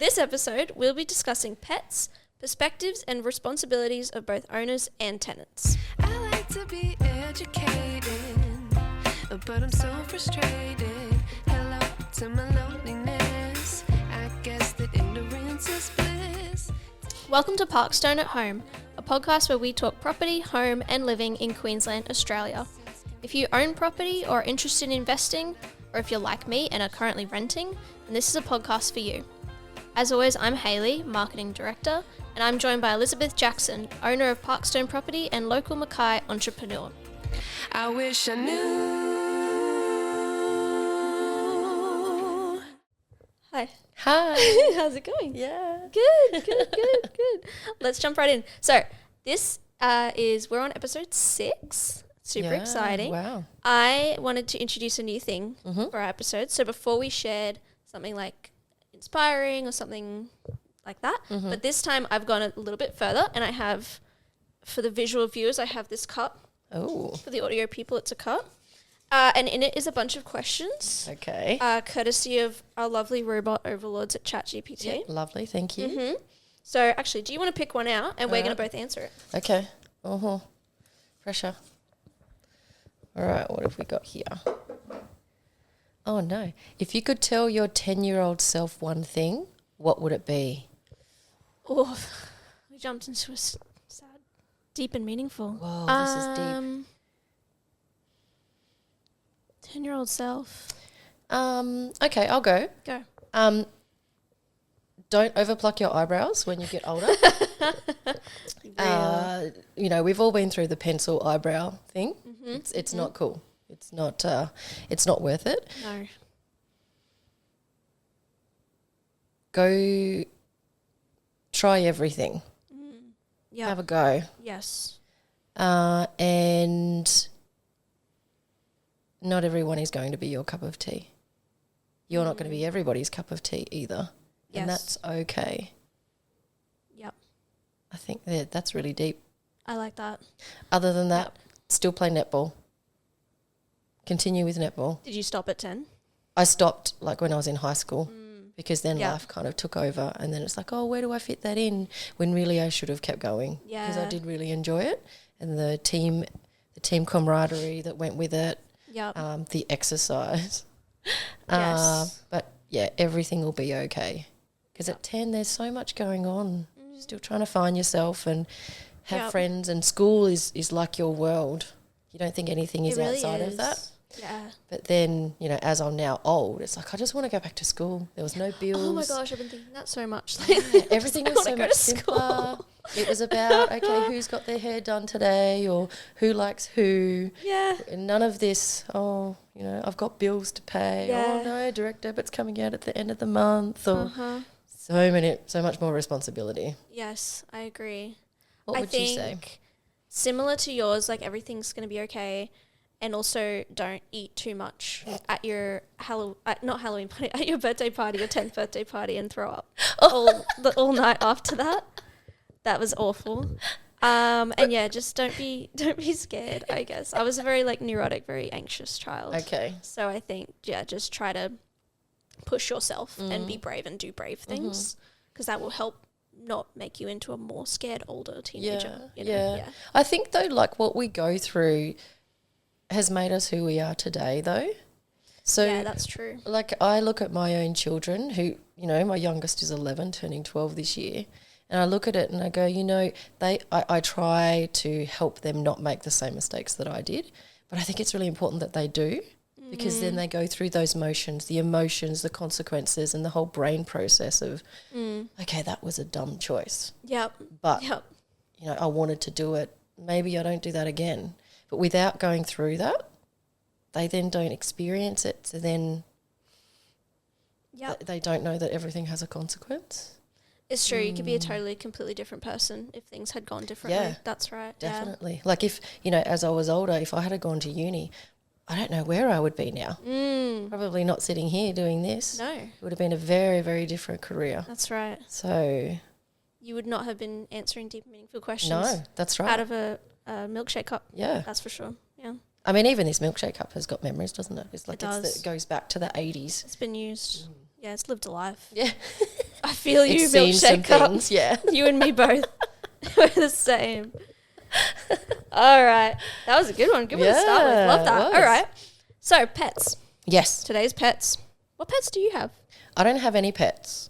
This episode, we'll be discussing pets, perspectives and responsibilities of both owners and tenants. I like to be educated, but I'm so frustrated. Hello to my loneliness. I guess that ignorance is bliss. Welcome to Parkstone at Home, a podcast where we talk property, home and living in Queensland, Australia. If you own property or are interested in investing, or if you're like me and are currently renting, then this is a podcast for you. As always, I'm Hayley, Marketing Director, and I'm joined by Elizabeth Jackson, owner of Parkstone Property and local Mackay entrepreneur. I wish I knew. Hi. Hi. How's it going? Yeah. Good. Let's jump right in. So, this we're on episode 6. Super exciting. Wow. I wanted to introduce a new thing for our episode. So, before we shared something like inspiring or something like that, but this time I've gone a little bit further and I have, for the visual viewers, I have this cup. Oh. For the audio people, it's a cup. And in it is a bunch of questions. Okay. Courtesy of our lovely robot overlords at ChatGPT. Yeah, lovely. Thank you. So, actually, do you want to pick one out and we're going to both answer it? Okay. Pressure. All right. What have we got here? Oh, no. If you could tell your 10-year-old self one thing, what would it be? Oh, we jumped into a sad, deep and meaningful. Whoa, this is deep. 10-year-old self. Okay, I'll go. Go. Don't overpluck your eyebrows when you get older. We've all been through the pencil eyebrow thing. It's not cool. It's not worth it. No. Go try everything. Yeah. Have a go. Yes. And not everyone is going to be your cup of tea. You're not going to be everybody's cup of tea either. Yes. And that's okay. Yep. I think that's really deep. I like that. Other than that, still play netball. Continue with netball. Did you stop at 10? I stopped when I was in high school because then Yep. life kind of took over and then it's like, oh, where do I fit that in? When really I should have kept going because I did really enjoy it. And the team camaraderie that went with it, Yep. the exercise. Yes. But yeah, everything will be okay. Because at 10, there's so much going on. Still trying to find yourself and have friends, and school is like your world. You don't think anything is really outside is. of that. Yeah. But then, as I'm now old, it's like I just want to go back to school. There was no bills. Oh my gosh, I've been thinking that so much. Everything was so much simpler. It was about, okay, who's got their hair done today or who likes who. Yeah. And none of this, I've got bills to pay. Yeah. Oh, no, direct debit's coming out at the end of the month. Or so much more responsibility. Yes, I agree. What would you say? Similar to yours, everything's going to be okay. And also don't eat too much at your not Halloween party, at your birthday party, your 10th birthday party, and throw up all night after that. That was awful. And just don't be scared, I guess. I was a very neurotic, very anxious child. Okay. So I think, just try to push yourself and be brave and do brave things because that will help not make you into a more scared older teenager. Yeah. I think though, what we go through has made us who we are today though. So yeah, that's true. I look at my own children who, my youngest is 11, turning 12 this year. And I look at it and I go, I try to help them not make the same mistakes that I did. But I think it's really important that they do because then they go through those motions, the emotions, the consequences and the whole brain process of, okay, that was a dumb choice. Yep. But, I wanted to do it. Maybe I don't do that again. But without going through that, they then don't experience it. So then they don't know that everything has a consequence. It's true. You could be a completely different person if things had gone differently. Yeah, that's right. Definitely. Yeah. If, as I was older, if I had gone to uni, I don't know where I would be now. Probably not sitting here doing this. No. It would have been a very, very different career. That's right. So you would not have been answering deep, meaningful questions. No, that's right. Out of a milkshake cup. Yeah. That's for sure. Yeah. I mean, even this milkshake cup has got memories, doesn't it? It's It does. it goes back to the 80s. It's been used. Yeah, it's lived a life. Yeah. I feel you, It's seen some milkshake cup. things, yeah. You and me both. We're the same. All right. That was a good one. Good one to start with. Love Yeah, that. it was. All right. So, pets. Yes. Today's pets. What pets do you have? I don't have any pets.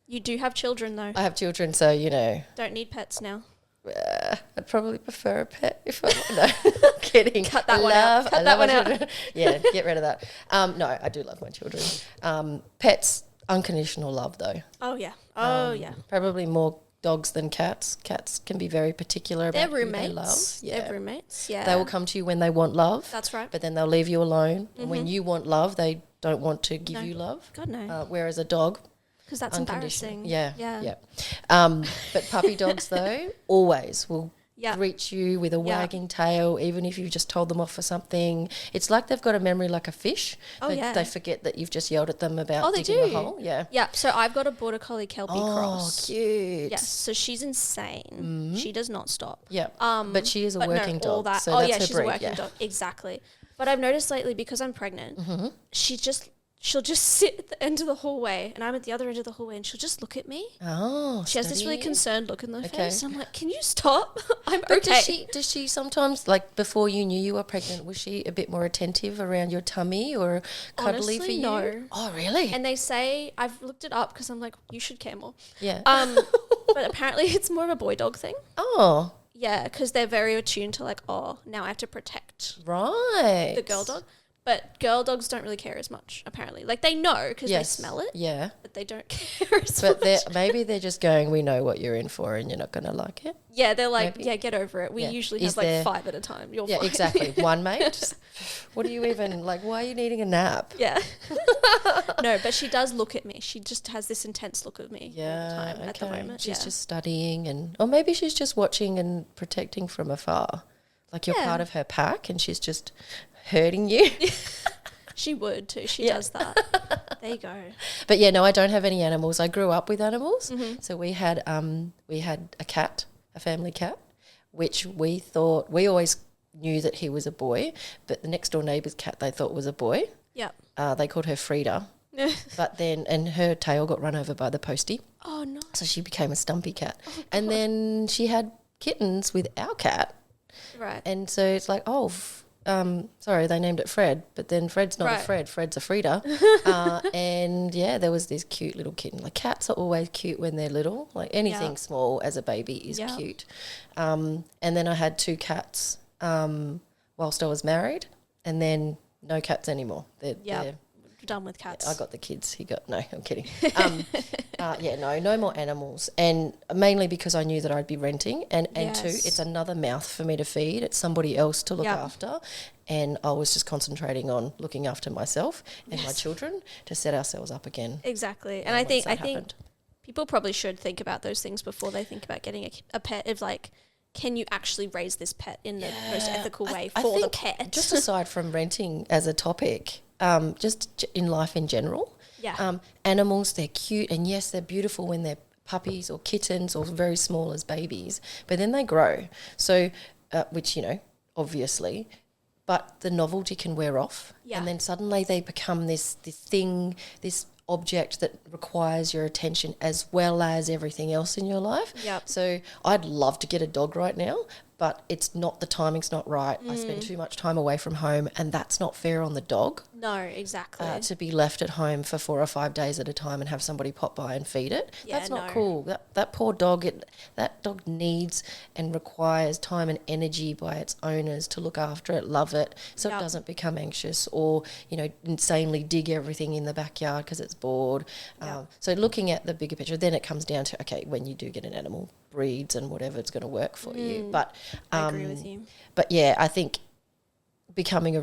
You do have children, though. I have children, so, you know, Don't need pets now. I'd probably prefer a pet if I no, kidding. Cut that one out. Cut that one out. Yeah, get rid of that. No, I do love my children. Pets, unconditional love though. Oh, yeah. Oh, yeah. Probably more dogs than cats. Cats can be very particular They're about who roommates. they love. Yeah. They're roommates. Yeah. They will come to you when they want love. That's right. But then they'll leave you alone. And when you want love, they don't want to give No. you love. God, no. Whereas a dog, Because that's unconditional. embarrassing. Yeah. But puppy dogs though always will Yeah. greet you with a Yeah. wagging tail, even if you've just told them off for something. It's like they've got a memory like a fish. Oh, yeah. They forget that you've just yelled at them about Oh, they digging do. a hole. Yeah. Yeah. So I've got a border collie Kelpie Oh, cross. cute. Yes. So she's insane. She does not stop. Yeah. But she is a But no, working all dog. that. So Oh that's yeah, her she's breed. a working Yeah. dog. Exactly. But I've noticed lately because I'm pregnant, she'll just sit at the end of the hallway, and I'm at the other end of the hallway, and she'll just look at me. Oh, She has this really studying. concerned look in her Okay. face. I'm like, can you stop? I'm But okay. does she sometimes, like before you knew you were pregnant, was she a bit more attentive around your tummy or cuddly for Honestly, you? no. Oh, really? And they say, I've looked it up because I'm like, you should care more. yeah. But apparently it's more of a boy dog thing. Oh, Yeah, because they're very attuned to like, oh, now I have to protect right. the girl dog. But girl dogs don't really care as much, apparently. Like, they know because Yes. they smell it, Yeah. but they don't care as But much. maybe they're just going, we know what you're in for and you're not going to like it. Yeah, they're like, Maybe. yeah, get over it. We Yeah. usually Is have like there- 5 at a time. You're Yeah, fine. exactly. One mate. Just, what are you even, like, why are you needing a nap? Yeah. No, but she does look at me. She just has this intense look at me all the Yeah, time okay. at the moment. She's yeah. just studying or maybe she's just watching and protecting from afar. Like you're Yeah. part of her pack and she's just hurting you. She would too. She Yeah. does that. There you go. But yeah, no, I don't have any animals. I grew up with animals. Mm-hmm. So we had a cat, a family cat, which we always knew that he was a boy, but the next door neighbour's cat they thought was a boy. Yep. They called her Frida. But then, and her tail got run over by the postie. Oh, no. So she became a stumpy cat. And then she had kittens with our cat. Right. And so it's like, sorry, they named it Fred, but then Fred's not a Right. Fred, Fred's a Frida. And yeah, there was this cute little kitten. Like cats are always cute when they're little. Like anything Yeah. small as a baby is Yeah. cute. And then I had 2 cats whilst I was married, and then no cats anymore. Yeah. They're Done with cats. I got the kids. No, I'm kidding. No more animals. And mainly because I knew that I'd be renting. And two, Yes. it's another mouth for me to feed. It's somebody else to look Yep. after. And I was just concentrating on looking after myself and my Yes. children to set ourselves up again. Exactly. And once I think that happened. people probably should think about those things before they think about getting a pet. Of like, can you actually raise this pet in the most ethical way I for the think pet? Just aside from renting as a topic, just in life in general, Yeah. animals, they're cute, and yes, they're beautiful when they're puppies or kittens or very small as babies, but then they grow. So, which, obviously, but the novelty can wear off. Yeah. And then suddenly they become this thing, this object that requires your attention as well as everything else in your life. Yep. So I'd love to get a dog right now, but the timing's not right. I spend too much time away from home, and that's not fair on the dog. No, exactly. To be left at home for 4 or 5 days at a time and have somebody pop by and feed it. Yeah, That's not no. cool. That poor dog, that dog needs and requires time and energy by its owners to look after it, love it, so Yep. it doesn't become anxious or, insanely dig everything in the backyard because it's bored. Yep. So looking at the bigger picture, then it comes down to, okay, when you do get an animal, breeds and whatever, it's going to work for you. But I agree with you. But yeah, I think being a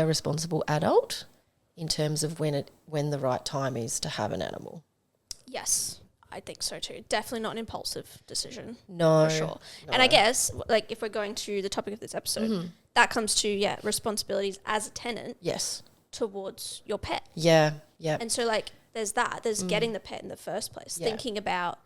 responsible adult in terms of when the right time is to have an animal. Yes, I think so too. Definitely not an impulsive decision. No, For sure. And I guess, like, if we're going to the topic of this episode, that comes to, responsibilities as a tenant Yes. towards your pet. Yeah. Yeah. And so, like, there's getting the pet in the first place, Yeah. thinking about,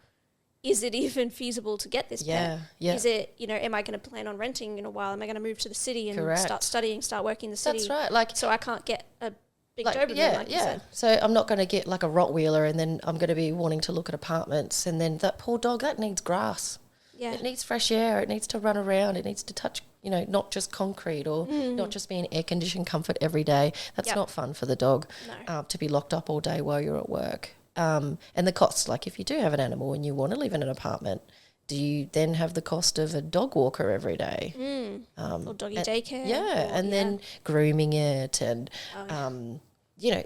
is it even feasible to get this Yeah. pet? Yeah. Is it, am I going to plan on renting in a while? Am I going to move to the city and Correct. start studying, start working in the city? That's right. Like, So I can't get a big Doberman, like you said. So I'm not going to get like a Rottweiler and then I'm going to be wanting to look at apartments, and then that poor dog, that needs grass. Yeah. It needs fresh air. It needs to run around. It needs to touch, not just concrete or not just be in air-conditioned comfort every day. That's not fun for the dog to be locked up all day while you're at work. And the costs, like if you do have an animal and you want to live in an apartment, do you then have the cost of a dog walker every day? Or doggy daycare. And then grooming it and,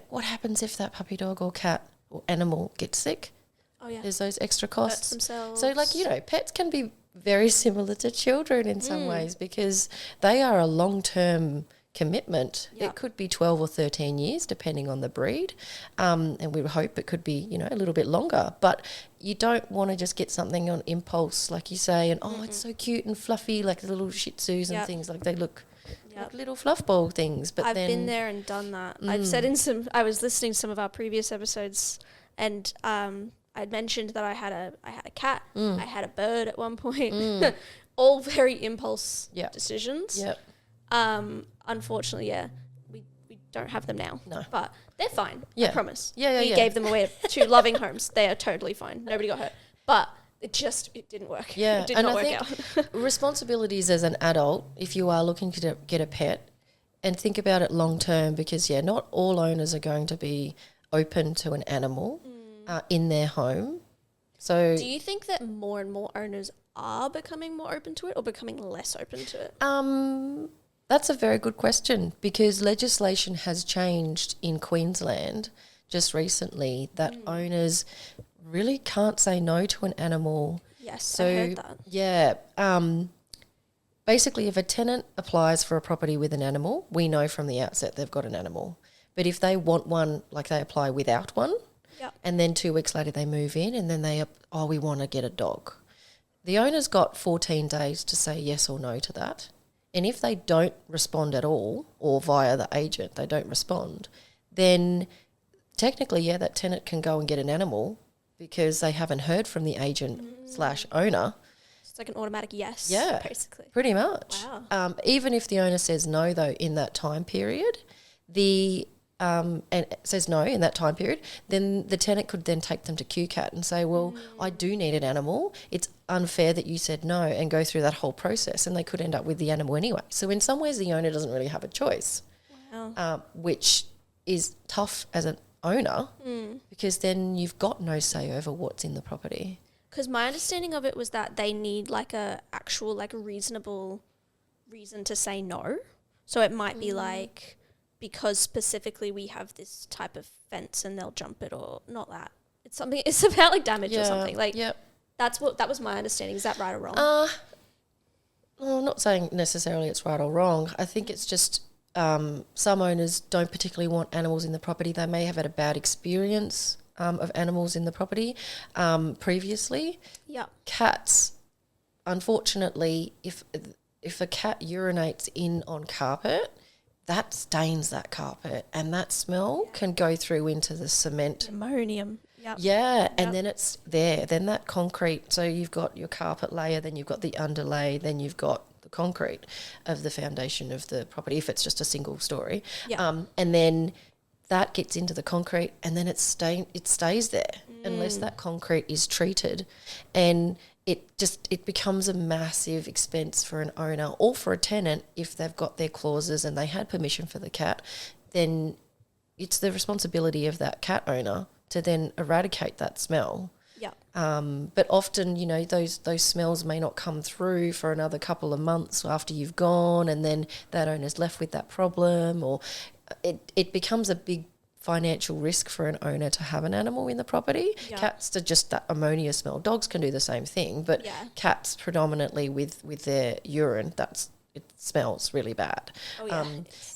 what happens if that puppy dog or cat or animal gets sick? Oh, yeah. There's those extra costs. Hurts themselves. So, pets can be very similar to children in some ways because they are a long-term commitment. Yep. It could be 12 or 13 years depending on the breed, and we hope it could be, a little bit longer. But you don't want to just get something on impulse, like you say, and, it's so cute and fluffy, like the little Shih Tzus and things, like they look like little fluff ball things. But I've been there and done that. I've said I was listening to some of our previous episodes, and I'd mentioned that I had a cat, I had a bird at one point, all very impulse decisions. Yep. Unfortunately, we don't have them now. No. But they're fine, I promise. We gave them away to loving homes. They are totally fine. Nobody got hurt. But it didn't work. Yeah. It did not work out. Responsibilities as an adult, if you are looking to get a pet, and think about it long term, because, not all owners are going to be open to an animal in their home. So do you think that more and more owners are becoming more open to it or becoming less open to it? That's a very good question, because legislation has changed in Queensland just recently that owners really can't say no to an animal. Yes, I heard that. Yeah. Basically, if a tenant applies for a property with an animal, we know from the outset they've got an animal. But if they want one, like they apply without one, and then 2 weeks later they move in and then we want to get a dog. The owner's got 14 days to say yes or no to that. And if they don't respond at all, or via the agent they don't respond, then technically, that tenant can go and get an animal because they haven't heard from the agent / owner. It's like an automatic yes, basically. Pretty much. Wow. Even if the owner says no, though, in that time period, and says no in that time period, then the tenant could then take them to QCAT and say, well, I do need an animal. It's unfair that you said no, and go through that whole process, and they could end up with the animal anyway. So in some ways the owner doesn't really have a choice, which is tough as an owner because then you've got no say over what's in the property. Because my understanding of it was that they need like a actual like reasonable reason to say no. So it might be like, because specifically we have this type of fence and they'll jump it, or not that. It's about like damage or something. Like that was my understanding. Is that right or wrong? Well, I'm not saying necessarily it's right or wrong. I think it's just some owners don't particularly want animals in the property. They may have had a bad experience of animals in the property previously. Yeah. Cats, unfortunately, if a cat urinates in on carpet, that stains that carpet, and that smell can go through into the cement. Ammonium. Yep. Yeah, and then it's there. Then that concrete, so you've got your carpet layer, then you've got the underlay, then you've got the concrete of the foundation of the property, if it's just a single story. Yep. And then that gets into the concrete, and then it stays there unless that concrete is treated. And it becomes a massive expense for an owner or for a tenant if they've got their clauses and they had permission for the cat. Then it's the responsibility of that cat owner to then eradicate that smell. Yeah. But often, those smells may not come through for another couple of months after you've gone, and then that owner's left with that problem, or it becomes a big financial risk for an owner to have an animal in the property. Yeah. Cats are just that ammonia smell. Dogs can do the same thing, but cats predominantly with their urine, it smells really bad. Oh, yeah.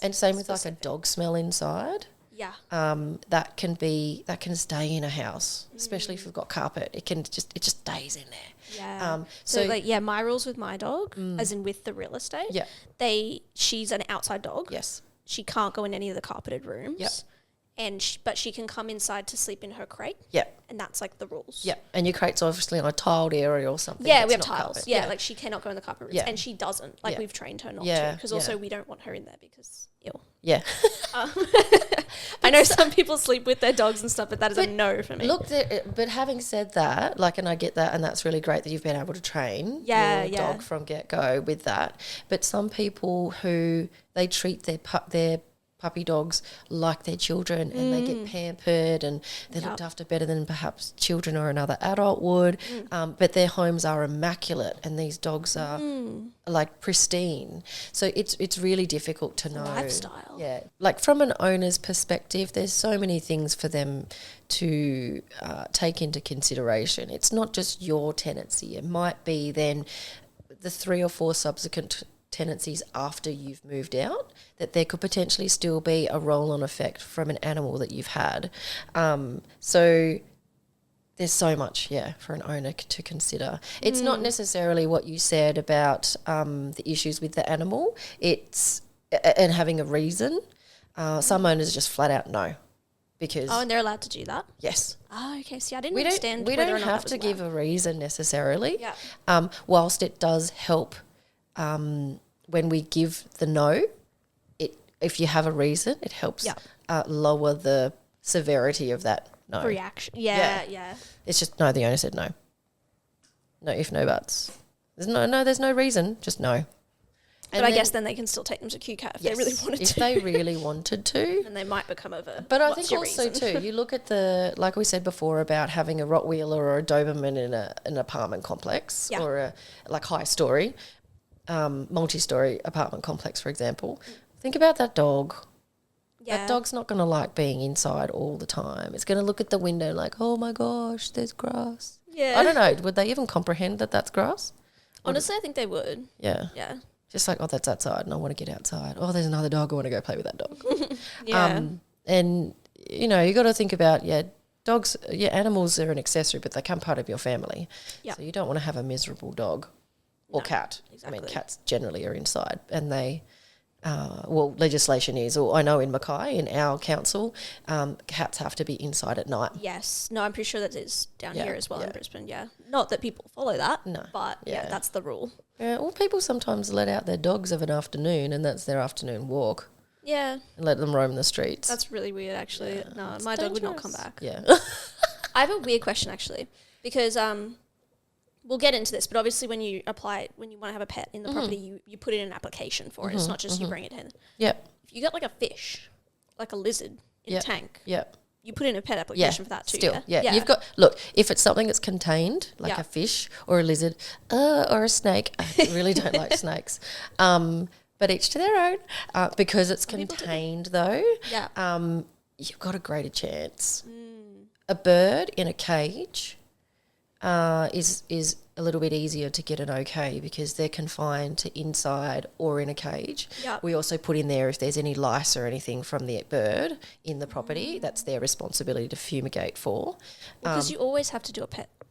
And same with like a dog smell inside. Yeah. That can stay in a house, especially if you've got carpet. It just stays in there. Yeah. So my rules with my dog, as in with the real estate. Yeah. She's an outside dog. Yes. She can't go in any of the carpeted rooms. Yep. but she can come inside to sleep in her crate. Yeah. And that's like the rules. Yeah. And your crate's obviously on a tiled area or something. Yeah, that's we have not tiles. carpet. Yeah, like she cannot go in the carpet rooms. Yeah. And she doesn't. Like Yeah. we've trained her not Yeah, to. Because also yeah. we don't want her in there because ew. Yeah. I know some people sleep with their dogs and stuff, but that is a no for me. Look, but having said that, like, and I get that, and that's really great that you've been able to train Yeah, your yeah. dog from get-go with that. But some people who they treat their puppy dogs like their children, and they get pampered and they're looked after better than perhaps children or another adult would. But their homes are immaculate, and these dogs are like pristine. So it's really difficult to know. Lifestyle. Yeah, like from an owner's perspective, there's so many things for them to take into consideration. It's not just your tenancy. It might be then the 3 or 4 subsequent tenancies after you've moved out, that there could potentially still be a roll-on effect from an animal that you've had. So there's so much, for an owner to consider. It's not necessarily what you said about the issues with the animal. It's and having a reason. Some owners just flat out no. Because Oh, and they're allowed to do that? yes. Oh, okay. See, I didn't We understand don't whether or not have that to was give allowed. a reason necessarily. Yeah. Whilst it does help when we give the no, if you have a reason, it helps lower the severity of that no. Reaction. Yeah. Yeah. It's just no, the owner said no. No if, no buts. There's no reason, just no. But I guess then they can still take them to QCAT if they really wanted if to. they really wanted to. And they might become over. But I what's think your also reason? too, you look at like we said before about having a Rottweiler or a Doberman in an apartment complex or a high story, multi-story apartment complex, for example. Think about that dog. Yeah. That dog's not going to like being inside all the time. It's going to look at the window like, oh my gosh, there's grass. Yeah. I don't know. Would they even comprehend that that's grass? Honestly, I think they would. Yeah. Yeah. Just like, oh, that's outside and I want to get outside. Oh, there's another dog. I want to go play with that dog. Yeah. And, you know, you got to think about, dogs, animals are an accessory, but they become part of your family. Yeah. So you don't want to have a miserable dog or cat. exactly. I mean, cats generally are inside and they, legislation is, or I know in Mackay, in our council, cats have to be inside at night. Yes. No, I'm pretty sure that is down Yeah, here as well in yeah. Brisbane. Yeah. Not that people follow that. No. But Yeah. that's the rule. Yeah, well, people sometimes let out their dogs of an afternoon and that's their afternoon walk Yeah. and let them roam the streets. That's really weird, actually. Yeah, No, it's my dog would not come dangerous. back. Yeah. I have a weird question, actually, because we'll get into this, but obviously when you want to have a pet in the property, you put in an application for it. It's not just you bring it in. Yep. If you got like a fish, like a lizard in a Yep. tank, Yep. you put in a pet Yeah. application for that too. Still. Yeah. Yeah. You've got, look, if it's something that's contained, like Yeah. a fish or a lizard or a snake, I really don't like snakes. But each to their own. Because it's contained though, Yeah. you've got a greater chance. A bird in a cage is a little bit easier to get an okay because they're confined to inside or in a cage. Yep. We also put in there if there's any lice or anything from the bird in the property, that's their responsibility to fumigate for. Because you always have to do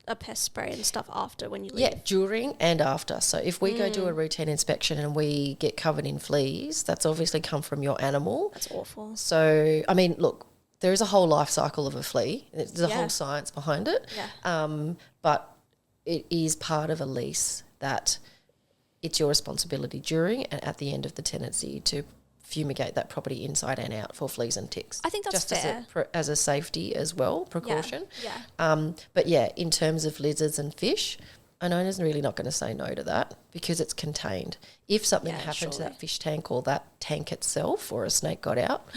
a pest spray and stuff after when you leave. Yeah, during and after. So if we go do a routine inspection and we get covered in fleas, that's obviously come from your animal. That's awful. So, I mean, look, there is a whole life cycle of a flea. There's a Yeah. whole science behind it. Yeah. But it is part of a lease that it's your responsibility during and at the end of the tenancy to fumigate that property inside and out for fleas and ticks. I think that's just fair. as a safety as well, precaution. Yeah. But in terms of lizards and fish, an owner's really not going to say no to that because it's contained. If something Yeah, happened to surely. that fish tank or that tank itself or a snake got out,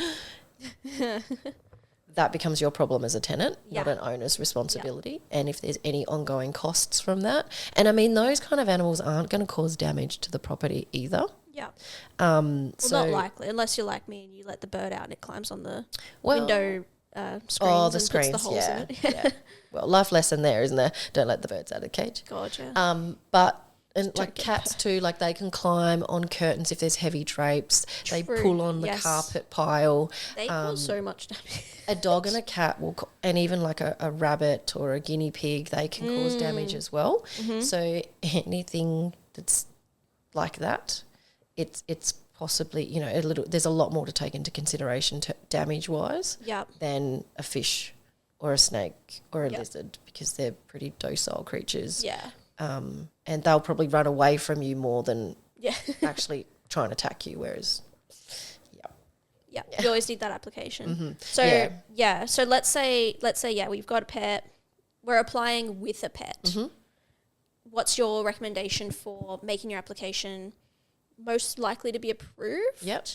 that becomes your problem as a tenant, not Yeah. an owner's responsibility. And if there's any ongoing costs from that, and I mean, those kind of animals aren't going to cause damage to the property either. Yeah. Well, Well, not likely, unless you're like me and you let the bird out and it climbs on the Well- window screens Oh, the and screens, puts the holes in it. yeah. Well, life lesson there, isn't there? Don't let the birds out of the cage. God, yeah. But and like get cats too, like they can climb on curtains if there's heavy drapes. They True, pull on the yes. carpet pile. They cause so much damage. A dog and a cat will, and even like a rabbit or a guinea pig, they can cause damage as well. So anything that's like that, it's possibly, you know, there's a lot more to take into consideration damage-wise Yep. than a fish or a snake or a Yep. lizard, because they're pretty docile creatures. Yeah. And they'll probably run away from you more than Yeah. actually try and attack you, whereas, Yeah. You always need that application. So Yeah. yeah. So let's say we've got a pet. We're applying with a pet. Mm-hmm. What's your recommendation for making your application most likely to be approved? Yep.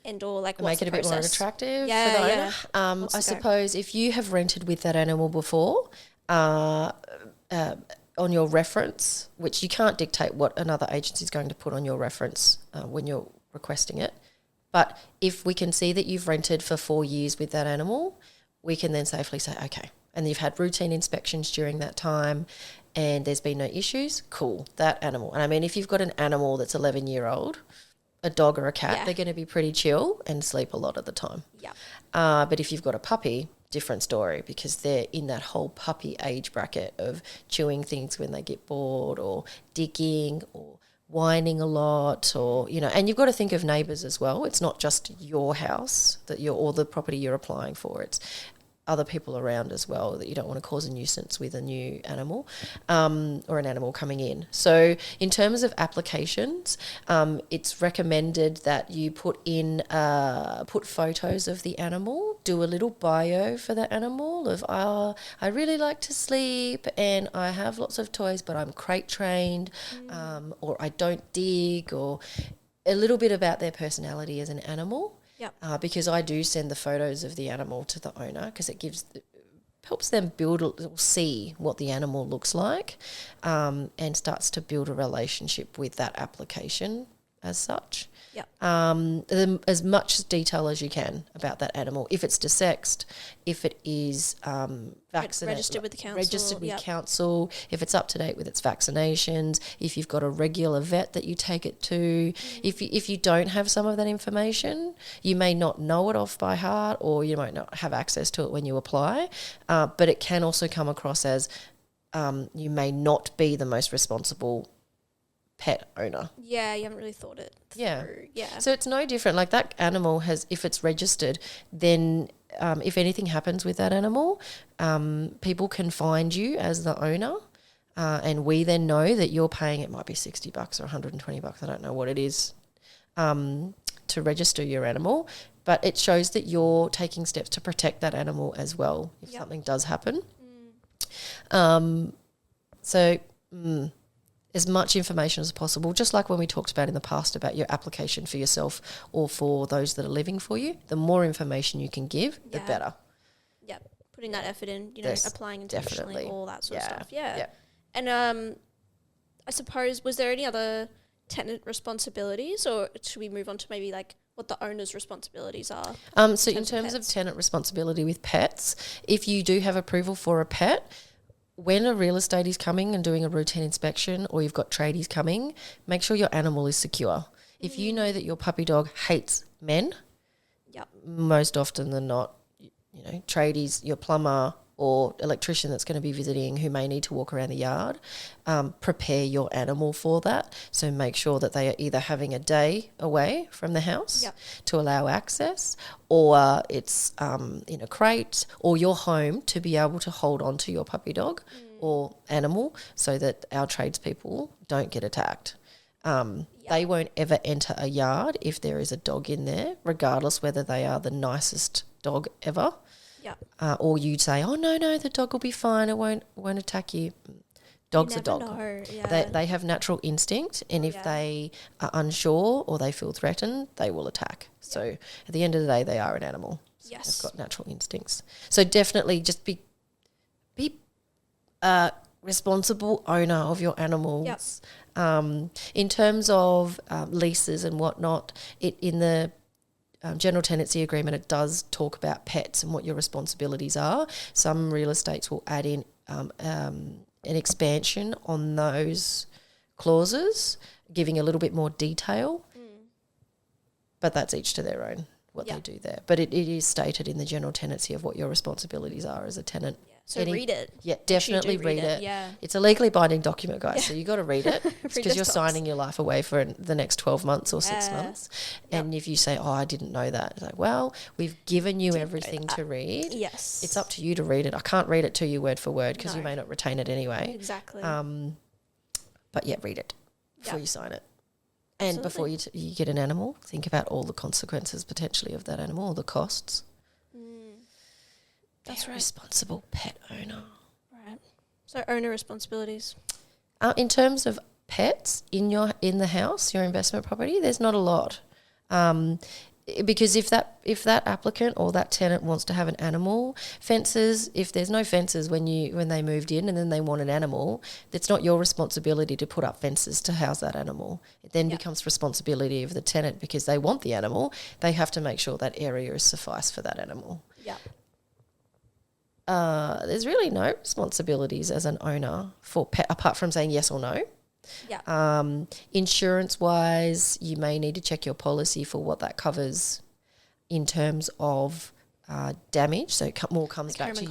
And or like Make what's it a the bit more process? attractive Yeah, for the yeah. owner. What's I the go? suppose if you have rented with that animal before, on your reference, which you can't dictate what another agency is going to put on your reference when you're requesting it, but if we can see that you've rented for 4 years with that animal, we can then safely say, okay, and you've had routine inspections during that time and there's been no issues, cool, that animal. And I mean, if you've got an animal that's 11-year-old, a dog or a cat, Yeah. they're going to be pretty chill and sleep a lot of the time. Yeah. But if you've got a puppy, different story, because they're in that whole puppy age bracket of chewing things when they get bored, or digging, or whining a lot, or, you know, and you've got to think of neighbours as well. It's not just your house or the property you're applying for. It's other people around as well, that you don't want to cause a nuisance with a new animal or an animal coming in. So in terms of applications, it's recommended that you put photos of the animal, do a little bio for the animal of, I really like to sleep and I have lots of toys, but I'm crate trained, or I don't dig, or a little bit about their personality as an animal. Yep. Because I do send the photos of the animal to the owner, because it helps them see what the animal looks like, and starts to build a relationship with that application as such. Yep. As much detail as you can about that animal. If it's desexed, if it is vaccinated, Registered with the council. registered with Yep. council, if it's up to date with its vaccinations, if you've got a regular vet that you take it to. If you don't have some of that information, you may not know it off by heart, or you might not have access to it when you apply, but it can also come across as you may not be the most responsible pet owner. Yeah, you haven't really thought it through. Yeah. Yeah. So it's no different. Like, that animal has, if it's registered, then if anything happens with that animal, people can find you as the owner, and we then know that you're paying, it might be $60 or $120, I don't know what it is, to register your animal, but it shows that you're taking steps to protect that animal as well if Yep. something does happen. As much information as possible, just like when we talked about in the past about your application for yourself or for those that are living for you. The more information you can give, the Yeah. better. Yep. Putting that effort in, Yes, applying intentionally, definitely. all that sort of Yeah. stuff. Yeah. Yeah. And I suppose, was there any other tenant responsibilities, or should we move on to maybe like what the owner's responsibilities are? So in terms of tenant responsibility with pets, if you do have approval for a pet, when a real estate is coming and doing a routine inspection, or you've got tradies coming, make sure your animal is secure. If you know that your puppy dog hates men, Yep. most often than not, tradies, your plumber or electrician that's going to be visiting who may need to walk around the yard, prepare your animal for that. So make sure that they are either having a day away from the house Yep. to allow access, or it's in a crate, or your home to be able to hold on to your puppy dog or animal, so that our tradespeople don't get attacked. They won't ever enter a yard if there is a dog in there, regardless whether they are the nicest dog ever. Yep. Or you'd say, oh, no, the dog will be fine, it won't attack you. Dog's a dog. Know. Yeah. They have natural instinct, and if Yeah. they are unsure or they feel threatened, they will attack. So at the end of the day, they are an animal. So Yes. they've got natural instincts. So definitely just be a responsible owner of your animals. Yep. In terms of leases and whatnot, in the general tenancy agreement, it does talk about pets and what your responsibilities are. Some real estates will add in an expansion on those clauses, giving a little bit more detail. But that's each to their own, what they do there. But it is stated in the general tenancy of what your responsibilities are as a tenant. Yeah. So read it. Yeah, Make sure you definitely do read it. Yeah. It's a legally binding document, guys, so you got to read it Read because you're those signing your life away for the next 12 months or 6 Yeah. months. And if you say, oh, I didn't know that, it's like, well, we've given you everything to read. Yes. It's up to you to read it. I can't read it to you word for word because you No. may not retain it anyway. Exactly. But yeah, read it before Yeah. you sign it. And before you get an animal, think about all the consequences potentially of that animal, all the costs. That's Be a right. responsible pet owner. Right. So owner responsibilities. In terms of pets in the house, your investment property, there's not a lot. Because if that applicant or that tenant wants to have an animal, fences, if there's no fences when they moved in and then they want an animal, it's not your responsibility to put up fences to house that animal. It then becomes responsibility of the tenant because they want the animal. They have to make sure that area is suffice for that animal. Yeah. There's really no responsibilities as an owner for pet apart from saying yes or no. Yeah. Insurance wise, you may need to check your policy for what that covers in terms of damage. So it more comes back to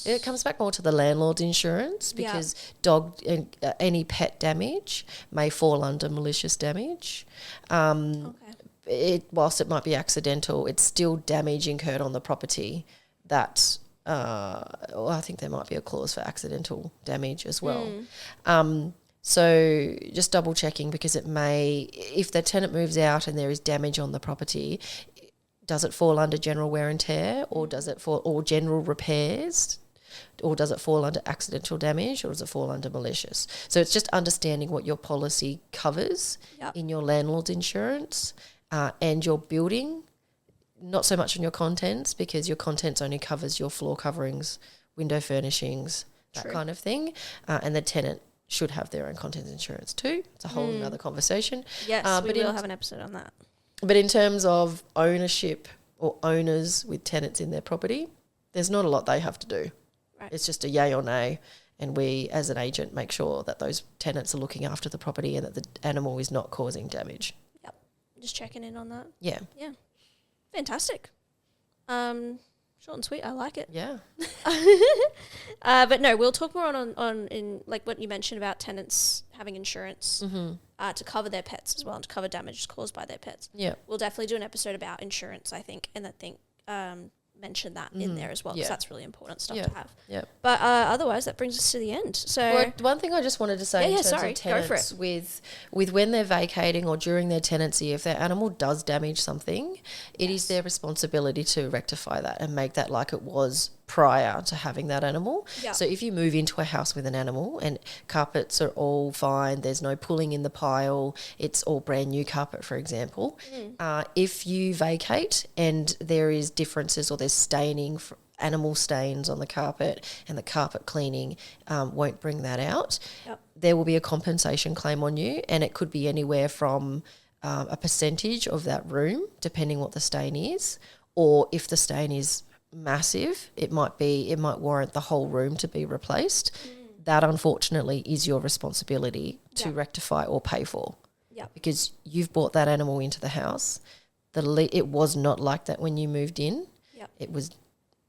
it comes back more to the landlord's insurance because dog and any pet damage may fall under malicious damage. Whilst it might be accidental, it's still damage incurred on the property that. I think there might be a clause for accidental damage as well. So just double checking because it may, if the tenant moves out and there is damage on the property, does it fall under general wear and tear or does it fall, or general repairs, or does it fall under accidental damage or does it fall under malicious? So it's just understanding what your policy covers in your landlord's insurance and your building. Not so much on your contents because your contents only covers your floor coverings, window furnishings, that kind of thing. And the tenant should have their own contents insurance too. It's a whole other conversation. Yes, we will have an episode on that. But in terms of ownership or owners with tenants in their property, there's not a lot they have to do. Right. It's just a yay or nay. And we, as an agent, make sure that those tenants are looking after the property and that the animal is not causing damage. Yep. Just checking in on that. Yeah. Yeah. Fantastic. Short and sweet. I like it. Yeah. But no, we'll talk more on in like what you mentioned about tenants having insurance to cover their pets as well and to cover damage caused by their pets. Yeah. We'll definitely do an episode about insurance, I think, and I think mention that in there as well because that's really important stuff to have. Yeah. But otherwise, that brings us to the end. So well, one thing I just wanted to say in terms of tenants with when they're vacating or during their tenancy, if their animal does damage something, it is their responsibility to rectify that and make that like it was prior to having that animal. Yeah. So if you move into a house with an animal and carpets are all fine, there's no pulling in the pile, it's all brand new carpet, for example. If you vacate and there is differences or there's staining, animal stains on the carpet and the carpet cleaning won't bring that out, there will be a compensation claim on you and it could be anywhere from a percentage of that room, depending what the stain is, or if the stain is massive, it might warrant the whole room to be replaced. That unfortunately is your responsibility to rectify or pay for. Because you've brought that animal into the house. It was not like that when you moved in. It was,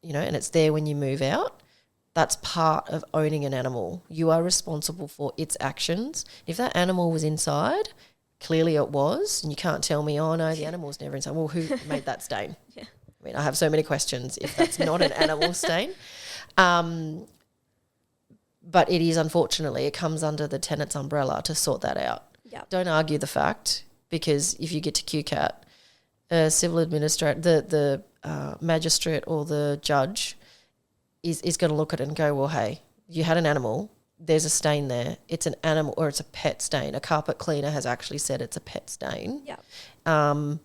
and it's there when you move out. That's part of owning an animal. You are responsible for its actions. If that animal was inside, clearly it was, and you can't tell me, oh no, the animal's never inside. Well, who made that stain? I mean, I have so many questions if that's not an animal stain. But it is, unfortunately, it comes under the tenant's umbrella to sort that out. Don't argue the fact, because if you get to QCAT, civil administrator, the magistrate or the judge is going to look at it and go, well, hey, you had an animal, there's a stain there. It's an animal or it's a pet stain. A carpet cleaner has actually said it's a pet stain. You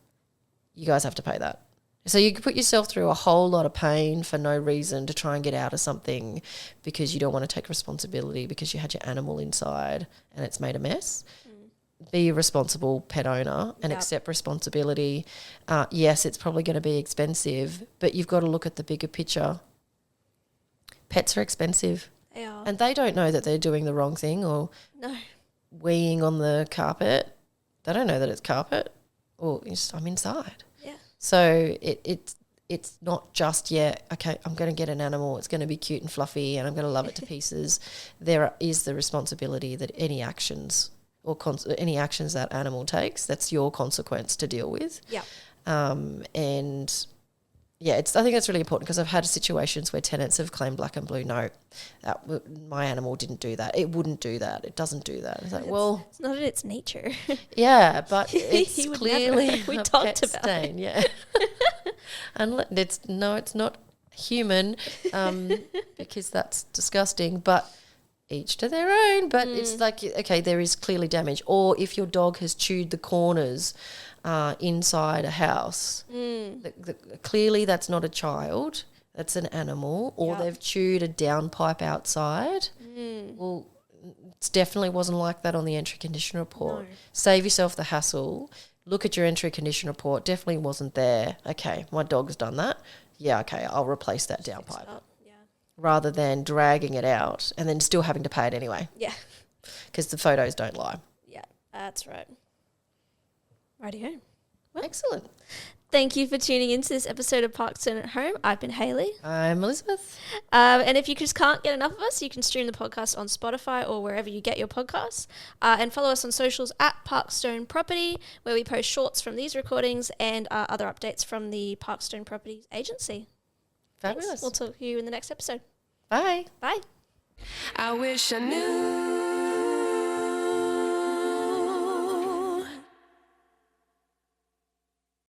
guys have to pay that. So you could put yourself through a whole lot of pain for no reason to try and get out of something because you don't want to take responsibility because you had your animal inside and it's made a mess. Be a responsible pet owner and accept responsibility. Yes, it's probably going to be expensive, but you've got to look at the bigger picture. Pets are expensive. They are. And they don't know that they're doing the wrong thing or weeing on the carpet. They don't know that it's carpet or I'm inside. So it's not just, okay, I'm going to get an animal, it's going to be cute and fluffy and I'm going to love it to pieces. There is the responsibility that any actions any actions that animal takes, that's your consequence to deal with. Yeah. And I think it's really important because I've had situations where tenants have claimed black and blue, no, my animal didn't do that. It wouldn't do that. It doesn't do that. It's like, it's not in its nature. Yeah, but it's He would clearly never. We a talked pet about stain, yeah. And it's not human, because that's disgusting, but each to their own. But it's like, okay, there is clearly damage. Or if your dog has chewed the corners inside a house, clearly that's not a child, that's an animal. Or they've chewed a downpipe outside. Well, it definitely wasn't like that on the entry condition report. No. Save yourself the hassle. Look at your entry condition report. Definitely wasn't there. Okay, my dog's done that. Yeah, okay, I'll replace that downpipe. Rather than dragging it out and then still having to pay it anyway. Yeah. Because the photos don't lie. Yeah, that's right. Rightio. Well, excellent. Thank you for tuning into this episode of Parkstone at Home. I've been Hayley. I'm Elizabeth. And if you just can't get enough of us, you can stream the podcast on Spotify or wherever you get your podcasts. And follow us on socials at Parkstone Property, where we post shorts from these recordings and other updates from the Parkstone Properties Agency. Fabulous. Thanks. We'll talk to you in the next episode. Bye. Bye. I wish I knew